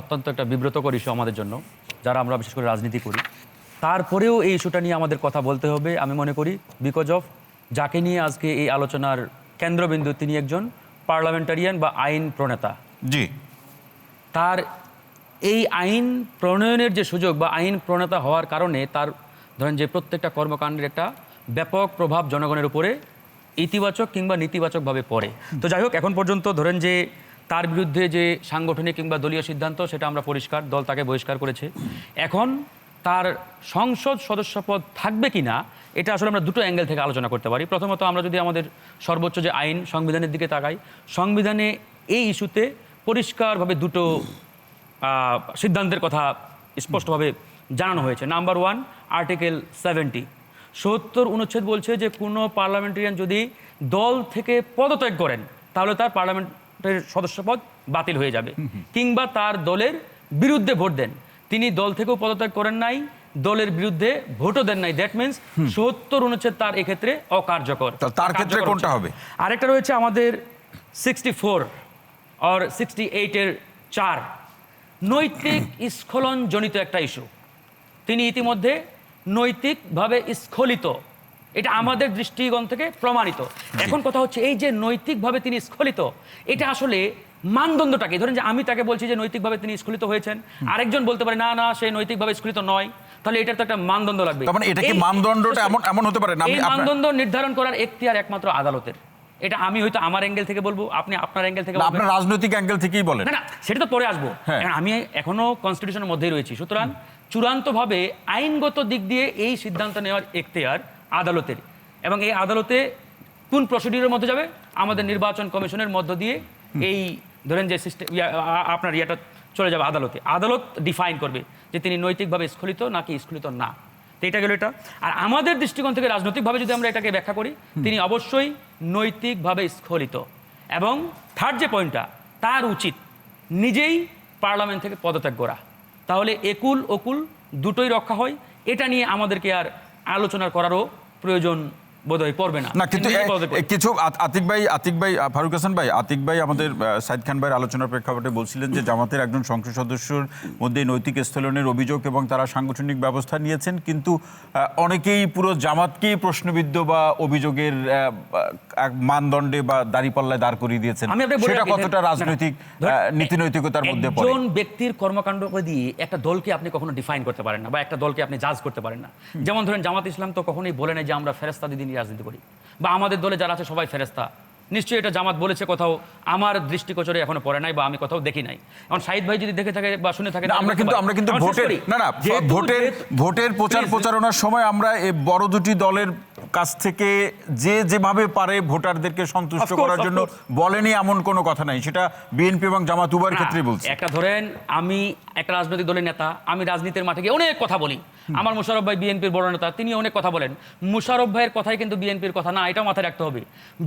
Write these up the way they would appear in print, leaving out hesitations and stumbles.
অত্যন্ত একটা বিব্রতকর ইস্যু আমাদের জন্য, যারা আমরা বিশেষ করে রাজনীতি করি। তারপরেও এই ইস্যুটা নিয়ে আমাদের কথা বলতে হবে আমি মনে করি, বিকজ অফ যাকে নিয়ে আজকে এই আলোচনার কেন্দ্রবিন্দু, তিনি একজন পার্লামেন্টারিয়ান বা আইন প্রণেতা। জি, তার এই আইন প্রণয়নের যে সুযোগ বা আইন প্রণেতা হওয়ার কারণে তার ধরেন যে প্রত্যেকটা কর্মকাণ্ডের একটা ব্যাপক প্রভাব জনগণের উপরে ইতিবাচক কিংবা নেতিবাচকভাবে পড়ে। তো যাই হোক, এখন পর্যন্ত ধরেন যে তার বিরুদ্ধে যে সাংগঠনিক কিংবা দলীয় সিদ্ধান্ত, সেটা আমরা পরিষ্কার, দল তাকে বহিষ্কার করেছে। এখন তার সংসদ সদস্যপদ থাকবে কি না, এটা আসলে আমরা দুটো অ্যাঙ্গেল থেকে আলোচনা করতে পারি। প্রথমত, আমরা যদি আমাদের সর্বোচ্চ যে আইন, সংবিধানের দিকে তাকাই, সংবিধানে এই ইস্যুতে পরিষ্কারভাবে দুটো সিদ্ধান্তের কথা স্পষ্টভাবে জানানো হয়েছে। নাম্বার 1, আর্টিকেল 70, ৭০ অনুচ্ছেদ বলছে যে কোনো পার্লামেন্টারিয়ান যদি দল থেকে পদত্যাগ করেন, তাহলে তার পার্লামেন্টের সদস্যপদ বাতিল হয়ে যাবে, কিংবা তার দলের বিরুদ্ধে ভোট দেন। তিনি দল থেকেও পদত্যাগ করেন নাই, দলের বিরুদ্ধে ভোটও দেন নাই, দ্যাট মিনস ৭০ অনুচ্ছেদ তার এক্ষেত্রে অকার্যকর। তার ক্ষেত্রে কোনটা হবে? আরেকটা রয়েছে আমাদের 64 আর 68-এর 4, নৈতিক স্খলন জনিত একটা ইস্যু। তিনি ইতিমধ্যে নৈতিকভাবে স্খলিত, এটা আমাদের দৃষ্টিকোণ থেকে প্রমাণিত। এখন কথা হচ্ছে, এই যে নৈতিকভাবে তিনি স্খলিত, এটা আসলে মানদণ্ডটা কি? ধরেন যে আমি তাকে বলছি যে নৈতিকভাবে তিনি স্খলিত হয়েছেন, আরেকজন বলতে পারে না না, সে নৈতিকভাবে স্খলিত নয়, তাহলে এটার তো একটা মানদণ্ড লাগবে। মানে এটা কি মানদণ্ডটা এমন হতে পারে না? এই মানদণ্ড নির্ধারণ করার এখতিয়ার একমাত্র আদালতের। এটা আমি হয়তো আমার অ্যাঙ্গেল থেকে বলবো, আপনি আপনার অ্যাঙ্গেল থেকে বলবেন, আপনার রাজনৈতিক অ্যাঙ্গেল থেকেই বলেন। না না, সেটা তো পরে আসবো। আমি এখনো কনস্টিটিউশনের মধ্যেই রয়েছি, সুতরাং চূড়ান্তভাবে আইনগত দিক দিয়ে এই সিদ্ধান্ত নেওয়ার এখতিয়ার আদালতের। এবং এই আদালতে কোন প্রসিডিউরের মধ্যে যাবে? আমাদের নির্বাচন কমিশনের মধ্য দিয়ে এই ধরেন যে সিস্টেম, আপনার ইয়েটা চলে যাবে আদালতে। আদালত ডিফাইন করবে যে তিনি নৈতিকভাবে স্খলিত নাকি স্খলিত না। তো এটা গেল এটা। আর আমাদের দৃষ্টিকোণ থেকে রাজনৈতিকভাবে যদি আমরা এটাকে ব্যাখ্যা করি, তিনি অবশ্যই নৈতিকভাবে স্খলিত। এবং থার্ড যে পয়েন্টটা, তার উচিত নিজেই পার্লামেন্ট থেকে পদত্যাগ করা, তাহলে একুল ওকুল দুটোই রক্ষা হয়। এটা নিয়ে আমাদেরকে আর আলোচনা করারও প্রয়োজন বোধহয় পড়বে না। কিন্তু কিছু আতিক ভাই ফারুক হাসান ভাই, আতিক ভাই আমাদের সাইদ খান ভাইয়ের আলোচনার প্রেক্ষাপটে বলছিলেন যে জামাতের একজন সংসদ সদস্যর মধ্যে নৈতিক স্থলনের অভিযোগ এবং তারা সাংগঠনিক ব্যবস্থা নিয়েছেন, কিন্তু অনেকেই পুরো জামাতকেই প্রশ্নবিদ্ধ বা অভিযোগের মানদণ্ডে বা দাঁড়িপাল্লায় দাঁড় করিয়ে দিয়েছেন। সেটা কতটা রাজনৈতিক নীতি নৈতিকতার মধ্যে পড়ে? একজন ব্যক্তির কর্মকাণ্ড দিয়ে একটা দলকে আপনি কখনো ডিফাইন করতে পারেন না, বা একটা দলকে আপনি জাজ করতে পারেন না। যেমন ধরেন জামাত ইসলাম তো কখনোই বলে নাই যে আমরা ফেরেশতা দিদি নিয়ে রাজনীতি করি, বা আমাদের দলে যারা আছে সবাই ফেরেশতা। নিশ্চয়ই এটা জামাত বলেছে, কোথাও আমার দৃষ্টিগোচরে এখনো পড়ে নাই, বা আমি কোথাও দেখি নাই। এখন সাইদ ভাই যদি দেখে থাকে বা শুনে থাকে, আমরা কিন্তু ভোটের প্রচারণার সময় আমরা এই বড় দুটি দলের কাছ থেকে যেভাবে পারে ভোটারদেরকে সন্তুষ্ট করার জন্য বলেনি এমন কোনো কথা নাই। সেটা বিএনপি এবং জামাত উভয়ের ক্ষেত্রেই বলছে। একটা ধরেন, আমি একটা রাজনৈতিক দলের নেতা, আমি রাজনীতির মাঠে গিয়ে অনেক কথা বলি। আমার মুশারফ ভাই বিএনপির বড় নেতা, তিনি অনেক কথা বলেন। মুশারফ ভাইয়ের কথাই কিন্তু বিএনপির কথা না, এটাও মাথায় রাখতে হবে।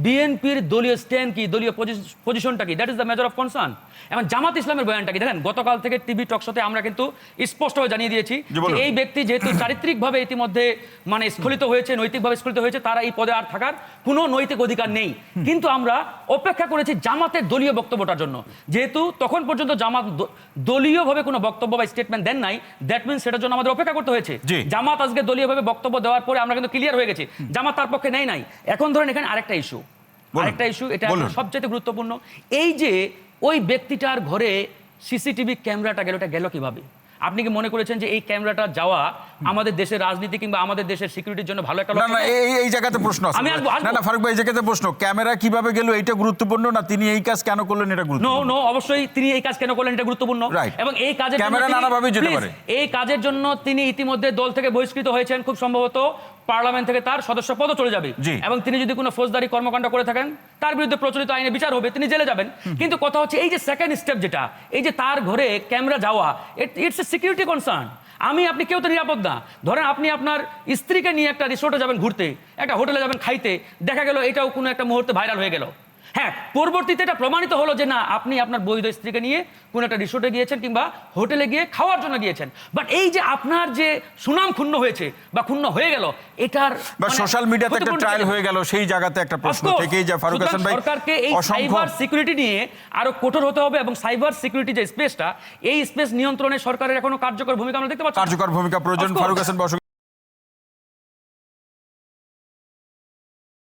বিএনপির দলীয় স্ট্যান্ড কি, দলীয় পজিশনটা কি, that is the major of concern. এবং জামাত ইসলামের বয়ানটা কি দেখেন, গতকাল থেকে টিভি টকশোতে আমরা কিন্তু স্পষ্টভাবে জানিয়ে দিয়েছি যে এই ব্যক্তি যেহেতু চারিত্রিকভাবে ইতিমধ্যে মানে স্খলিত হয়েছে, নৈতিকভাবে স্খলিত হয়েছে, তারা এই পদে আর থাকার কোনো নৈতিক অধিকার নেই। কিন্তু আমরা অপেক্ষা করেছি জামাতের দলীয় বক্তব্যটার জন্য। যেহেতু তখন পর্যন্ত জামাত দলীয়ভাবে কোনো বক্তব্য বা স্টেটমেন্ট দেন নাই, দ্যাট মিনস সেটার জন্য আমাদের অপেক্ষা করতে হয়েছে। জামাত আজকে দলীয়ভাবে বক্তব্য দেওয়ার পরে আমরা কিন্তু ক্লিয়ার হয়ে গেছি জামাত তার পক্ষে নেই নাই। এখন ধরেন এখানে আরেকটা ইস্যু, এটা সবচেয়ে গুরুত্বপূর্ণ। এই যে ওই ব্যক্তিটার ঘরে সিসিটিভি ক্যামেরাটা গেল, এটা গেল কিভাবে? আপনি কি মনে করেছেন যে এই ক্যামেরাটা যাওয়া আমাদের দেশের রাজনীতি কিংবা আমাদের দেশের সিকিউরিটির জন্য ভালো একটা লক্ষণ? না, এই জায়গাতে প্রশ্ন আছে। না ফারুক ভাই, এই জায়গাতে প্রশ্ন, ক্যামেরা কিভাবে গেল এটা গুরুত্বপূর্ণ না, তিনি এই কাজ কেন করলেন এটা গুরুত্বপূর্ণ? নো, অবশ্যই তিনি এই কাজ কেন করলেন এটা গুরুত্বপূর্ণ। এবং এই কাজের ক্যামেরা নানাভাবে যেতে পারে। এই কাজের জন্য তিনি ইতিমধ্যে দল থেকে বহিষ্কৃত হয়েছেন, খুব সম্ভবত পার্লামেন্ট থেকে তার সদস্য পদও চলে যাবে। এবং তিনি যদি কোনো ফৌজদারি কর্মকাণ্ড করে থাকেন, তার বিরুদ্ধে প্রচলিত আইনে বিচার হবে, তিনি জেলে যাবেন। কিন্তু কথা হচ্ছে, এই যে সেকেন্ড স্টেপ যেটা, এই যে তার ঘরে ক্যামেরা যাওয়া, ইটস এ সিকিউরিটি কনসার্ন। আপনি কেউ তো নিরাপদ না। ধরেন আপনি আপনার স্ত্রীকে নিয়ে একটা রিসোর্টে যাবেন ঘুরতে, একটা হোটেলে যাবেন খাইতে, দেখা গেল এটাও কোনো একটা মুহূর্তে ভাইরাল হয়ে গেল। হ্যাঁ, পরবর্তীতে এটা প্রমাণিত হলো যে না, আপনি আপনার বৈধ স্ত্রীকে নিয়ে কোনো একটা রিসোর্টে গিয়েছেন কিংবা হোটেলে গিয়ে খাওয়ার জন্য গিয়েছেন, বাট এই যে আপনার যে সুনাম ক্ষুণ্ণ হয়েছে বা ক্ষুণ্ণ হয়ে গেল, এটার বা সোশ্যাল মিডিয়াতে একটা ট্রায়াল হয়ে গেল, সেই জায়গাতে একটা প্রশ্ন থেকেই যে ফারুক হাসান ভাই সরকারকে এই অসংখ্য সাইবার সিকিউরিটি নিয়ে আরো কঠোর হতে হবে, এবং সাইবার সিকিউরিটি যে স্পেসটা, এই স্পেস নিয়ন্ত্রণে সরকারের এখনো কার্যকর ভূমিকা আমরা দেখতে পাচ্ছি না। কার্যকর ভূমিকা প্রয়োজন। Of course. ফারুক হাসান